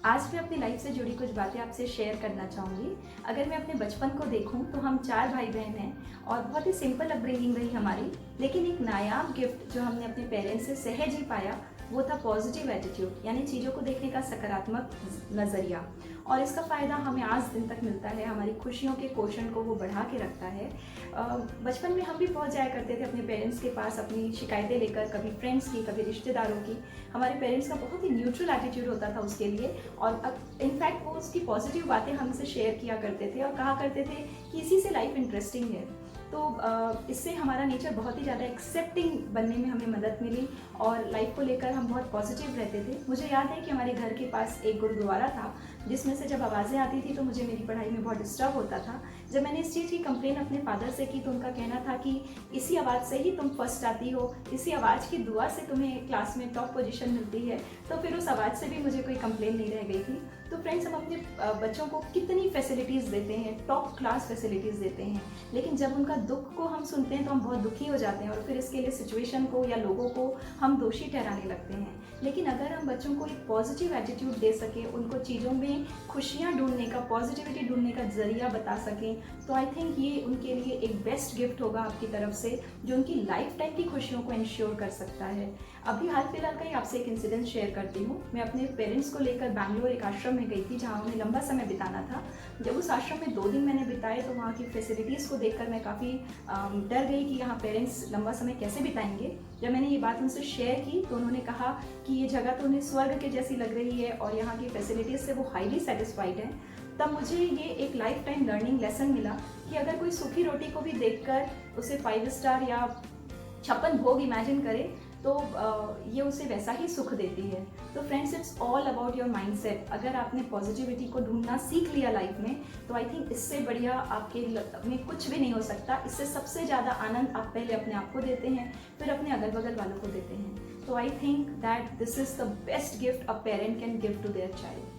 आज मैं अपनी लाइफ से जुड़ी कुछ बातें आपसे शेयर करना चाहूँगी। अगर मैं अपने बचपन को देखूँ तो हम 4 भाई-बहन हैं और बहुत ही सिंपल अपब्रिंगिंग रही हमारी। लेकिन एक नायाब गिफ्ट जो हमने अपने पेरेंट्स से सहज ही पाया, वो था पॉजिटिव एटीट्यूड, यानी चीज़ों को देखने का सकारात्मक नज़रिया। और इसका फ़ायदा हमें आज दिन तक मिलता है, हमारी खुशियों के क्वोशंट को वो बढ़ा के रखता है। बचपन में हम भी पहुँच जाया करते थे अपने पेरेंट्स के पास अपनी शिकायतें लेकर, कभी फ्रेंड्स की, कभी रिश्तेदारों की। हमारे पेरेंट्स का बहुत ही न्यूट्रल एटीट्यूड होता था उसके लिए, और इनफैक्ट वो उसकी पॉजिटिव बातें हमसे शेयर किया करते थे और कहा करते थे कि इसी से लाइफ इंटरेस्टिंग है। तो इससे हमारा नेचर बहुत ही ज़्यादा एक्सेप्टिंग बनने में हमें मदद मिली और लाइफ को लेकर हम बहुत पॉजिटिव रहते थे। मुझे याद है कि हमारे घर के पास एक गुरुद्वारा था, जिसमें से जब आवाज़ें आती थी तो मुझे मेरी पढ़ाई में बहुत डिस्टर्ब होता था। जब मैंने इस चीज़ की कंप्लेन अपने फादर से की तो उनका कहना था कि इसी आवाज़ से ही तुम फर्स्ट आती हो, इसी आवाज़ की दुआ से तुम्हें क्लास में टॉप पोजीशन मिलती है। तो फिर उस आवाज़ से भी मुझे कोई कंप्लेन नहीं रह गई थी। तो फ्रेंड्स, हम अपने बच्चों को कितनी फैसिलिटीज़ देते हैं, टॉप क्लास फैसिलिटीज़ देते हैं, लेकिन जब उनका दुख को हम सुनते हैं तो हम बहुत दुखी हो जाते हैं और फिर इसके लिए सिचुएशन को या लोगों को हम दोषी ठहराने लगते हैं। लेकिन अगर हम बच्चों को एक पॉजिटिव एटीट्यूड दे सकें, उनको चीज़ों में खुशियाँ ढूंढने का, पॉजिटिविटी ढूंढने का जरिया बता सकें, तो आई थिंक ये उनके लिए एक बेस्ट गिफ्ट होगा आपकी तरफ से, जो उनकी लाइफ टाइम की खुशियों को इंश्योर कर सकता है। अभी हाल फिलहाल का ही आपसे एक इंसिडेंट शेयर करती हूँ। मैं अपने पेरेंट्स को लेकर बैंगलोर एक आश्रम में गई थी जहाँ उन्हें लंबा समय बिताना था। जब उस आश्रम में 2 दिन मैंने बिताए तो वहाँ की फैसिलिटीज़ को देखकर मैं काफ़ी डर गई कि यहाँ पेरेंट्स लंबा समय कैसे बिताएंगे। जब मैंने ये बात उनसे शेयर की तो उन्होंने कहा कि ये जगह तो उन्हें स्वर्ग के जैसी लग रही है और यहाँ की फैसिलिटीज़ से वो हाईली सेटिस्फाइड हैं। तब मुझे ये एक लाइफ टाइम लर्निंग लेसन मिला कि अगर कोई सूखी रोटी को भी देखकर उसे 5 स्टार या 56 भोग इमेजिन करे तो ये उसे वैसा ही सुख देती है। तो friends, it's all about your mindset. अगर आपने पॉजिटिविटी को ढूंढना सीख लिया लाइफ में, तो आई थिंक इससे बढ़िया आपके में कुछ भी नहीं हो सकता। इससे सबसे ज़्यादा आनंद आप पहले अपने आप को देते हैं, फिर अपने अगल बगल वालों को देते हैं। तो I think that this is the best gift a parent can give to their child.